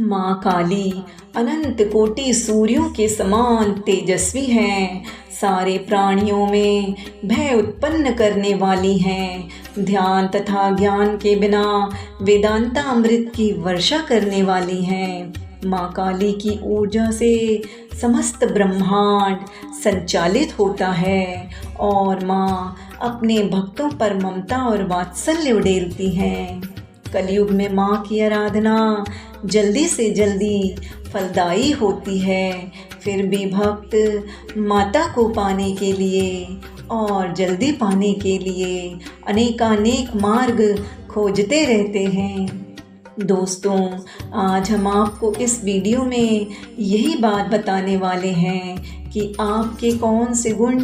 माँ काली अनंत कोटि सूर्यों के समान तेजस्वी हैं। सारे प्राणियों में भय उत्पन्न करने वाली हैं। ध्यान तथा ज्ञान के बिना वेदांता अमृत की वर्षा करने वाली हैं। माँ काली की ऊर्जा से समस्त ब्रह्मांड संचालित होता है और माँ अपने भक्तों पर ममता और वात्सल्य उड़ेलती हैं। कलयुग में माँ की आराधना जल्दी से जल्दी फलदायी होती है, फिर भी भक्त माता को पाने के लिए और जल्दी पाने के लिए अनेकानेक मार्ग खोजते रहते हैं। दोस्तों, आज हम आपको इस वीडियो में यही बात बताने वाले हैं कि आपके कौन से गुण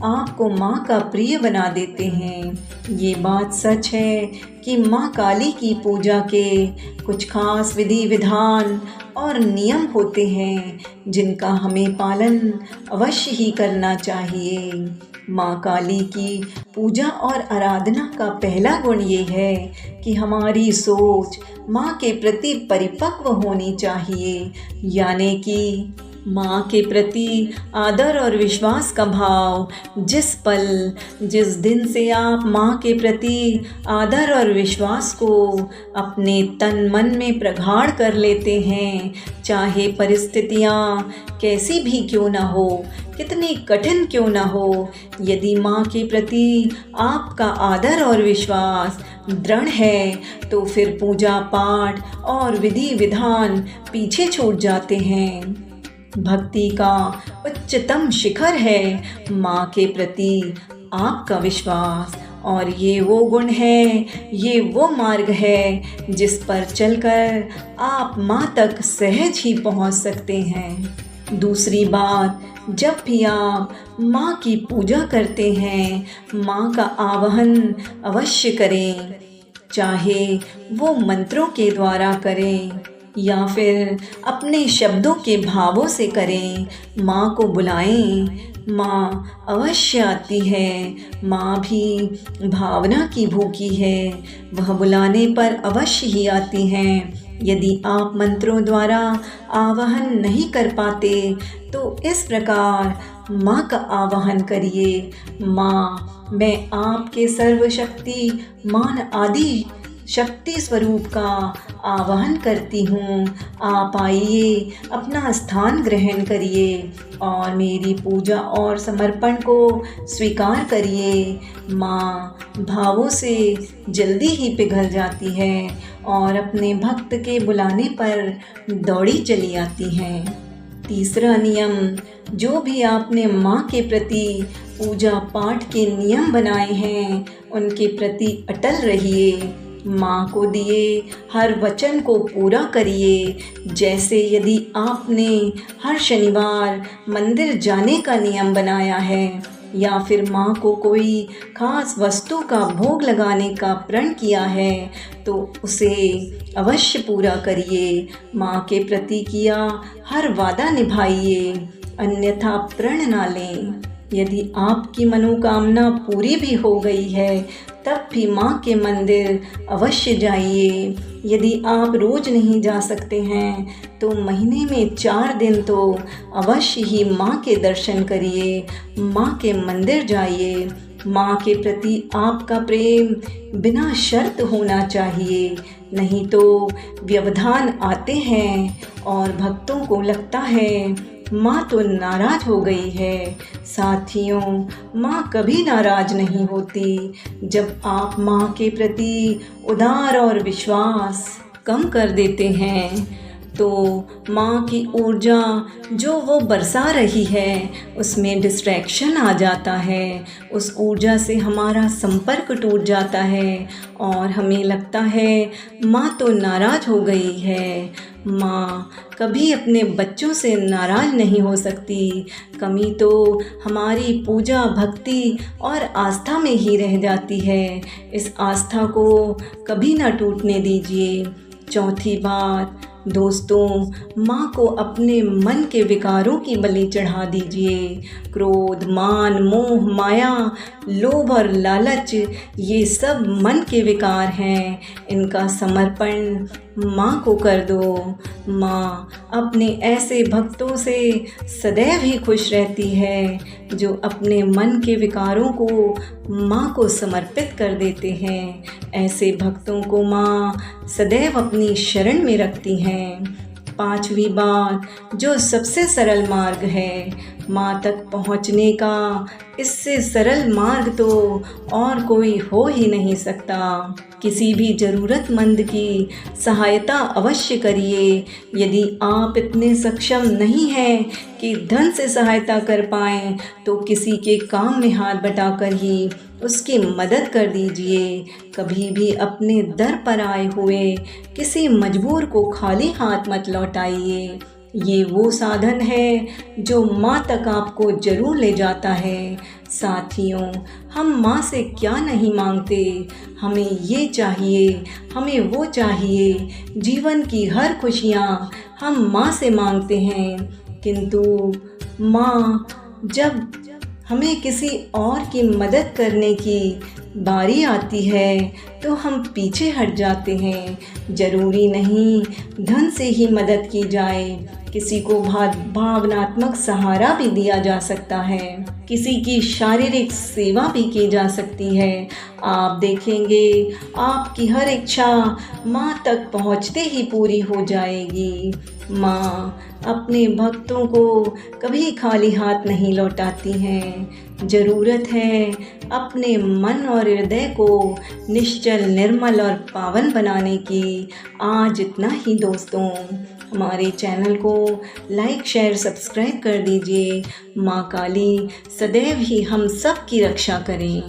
आपको माँ का प्रिय बना देते हैं। ये बात सच है कि माँ काली की पूजा के कुछ खास विधि विधान और नियम होते हैं जिनका हमें पालन अवश्य ही करना चाहिए। माँ काली की पूजा और आराधना का पहला गुण ये है कि हमारी सोच माँ के प्रति परिपक्व होनी चाहिए, यानी कि माँ के प्रति आदर और विश्वास का भाव। जिस पल जिस दिन से आप माँ के प्रति आदर और विश्वास को अपने तन मन में प्रगाढ़ कर लेते हैं, चाहे परिस्थितियाँ कैसी भी क्यों ना हो, कितनी कठिन क्यों ना हो, यदि माँ के प्रति आपका आदर और विश्वास दृढ़ है तो फिर पूजा पाठ और विधि विधान पीछे छूट जाते हैं। भक्ति का उच्चतम शिखर है माँ के प्रति आपका विश्वास, और ये वो गुण है, ये वो मार्ग है जिस पर चलकर आप माँ तक सहज ही पहुँच सकते हैं। दूसरी बात, जब भी आप माँ की पूजा करते हैं, माँ का आवाहन अवश्य करें, चाहे वो मंत्रों के द्वारा करें या फिर अपने शब्दों के भावों से करें। माँ को बुलाएं, माँ अवश्य आती है। माँ भी भावना की भूखी है, वह बुलाने पर अवश्य ही आती हैं। यदि आप मंत्रों द्वारा आवाहन नहीं कर पाते तो इस प्रकार माँ का आवाहन करिए। माँ, मैं आपके सर्वशक्ति मान आदि शक्ति स्वरूप का आवाहन करती हूँ। आप आइए, अपना स्थान ग्रहण करिए और मेरी पूजा और समर्पण को स्वीकार करिए। माँ भावों से जल्दी ही पिघल जाती है और अपने भक्त के बुलाने पर दौड़ी चली आती हैं। तीसरा नियम, जो भी आपने माँ के प्रति पूजा पाठ के नियम बनाए हैं उनके प्रति अटल रहिए। माँ को दिए हर वचन को पूरा करिए। जैसे यदि आपने हर शनिवार मंदिर जाने का नियम बनाया है या फिर माँ को कोई खास वस्तु का भोग लगाने का प्रण किया है तो उसे अवश्य पूरा करिए। माँ के प्रति किया हर वादा निभाइए, अन्यथा प्रण ना लें। यदि आपकी मनोकामना पूरी भी हो गई है तब भी माँ के मंदिर अवश्य जाइए। यदि आप रोज़ नहीं जा सकते हैं तो महीने में 4 दिन तो अवश्य ही माँ के दर्शन करिए, माँ के मंदिर जाइए। माँ के प्रति आपका प्रेम बिना शर्त होना चाहिए, नहीं तो व्यवधान आते हैं और भक्तों को लगता है माँ तो नाराज हो गई है। साथियों, माँ कभी नाराज नहीं होती। जब आप माँ के प्रति उदार और विश्वास कम कर देते हैं तो माँ की ऊर्जा जो वो बरसा रही है उसमें डिस्ट्रैक्शन आ जाता है। उस ऊर्जा से हमारा संपर्क टूट जाता है और हमें लगता है माँ तो नाराज हो गई है। माँ कभी अपने बच्चों से नाराज नहीं हो सकती। कमी तो हमारी पूजा भक्ति और आस्था में ही रह जाती है। इस आस्था को कभी ना टूटने दीजिए। चौथी बात, दोस्तों, माँ को अपने मन के विकारों की बलि चढ़ा दीजिए। क्रोध, मान, मोह, माया, लोभ और लालच, ये सब मन के विकार हैं। इनका समर्पण माँ को कर दो। माँ अपने ऐसे भक्तों से सदैव ही खुश रहती है जो अपने मन के विकारों को माँ को समर्पित कर देते हैं। ऐसे भक्तों को माँ सदैव अपनी शरण में रखती हैं। पांचवी बात, जो सबसे सरल मार्ग है माँ तक पहुँचने का, इससे सरल मार्ग तो और कोई हो ही नहीं सकता। किसी भी ज़रूरतमंद की सहायता अवश्य करिए। यदि आप इतने सक्षम नहीं हैं कि धन से सहायता कर पाएँ, तो किसी के काम में हाथ बटाकर ही उसकी मदद कर दीजिए। कभी भी अपने दर पर आए हुए किसी मजबूर को खाली हाथ मत लौटाइए। ये वो साधन है जो माँ तक आपको जरूर ले जाता है। साथियों, हम माँ से क्या नहीं मांगते, हमें ये चाहिए, हमें वो चाहिए। जीवन की हर खुशियाँ हम माँ से मांगते हैं, किंतु माँ जब हमें किसी और की मदद करने की बारी आती है तो हम पीछे हट जाते हैं। ज़रूरी नहीं धन से ही मदद की जाए, किसी को भावनात्मक सहारा भी दिया जा सकता है, किसी की शारीरिक सेवा भी की जा सकती है। आप देखेंगे आपकी हर इच्छा माँ तक पहुँचते ही पूरी हो जाएगी। माँ अपने भक्तों को कभी खाली हाथ नहीं लौटाती हैं। ज़रूरत है अपने मन और हृदय को निश्चल, निर्मल और पावन बनाने की। आज इतना ही दोस्तों। हमारे चैनल को लाइक, शेयर, सब्सक्राइब कर दीजिए। माँ काली सदैव ही हम सब की रक्षा करें।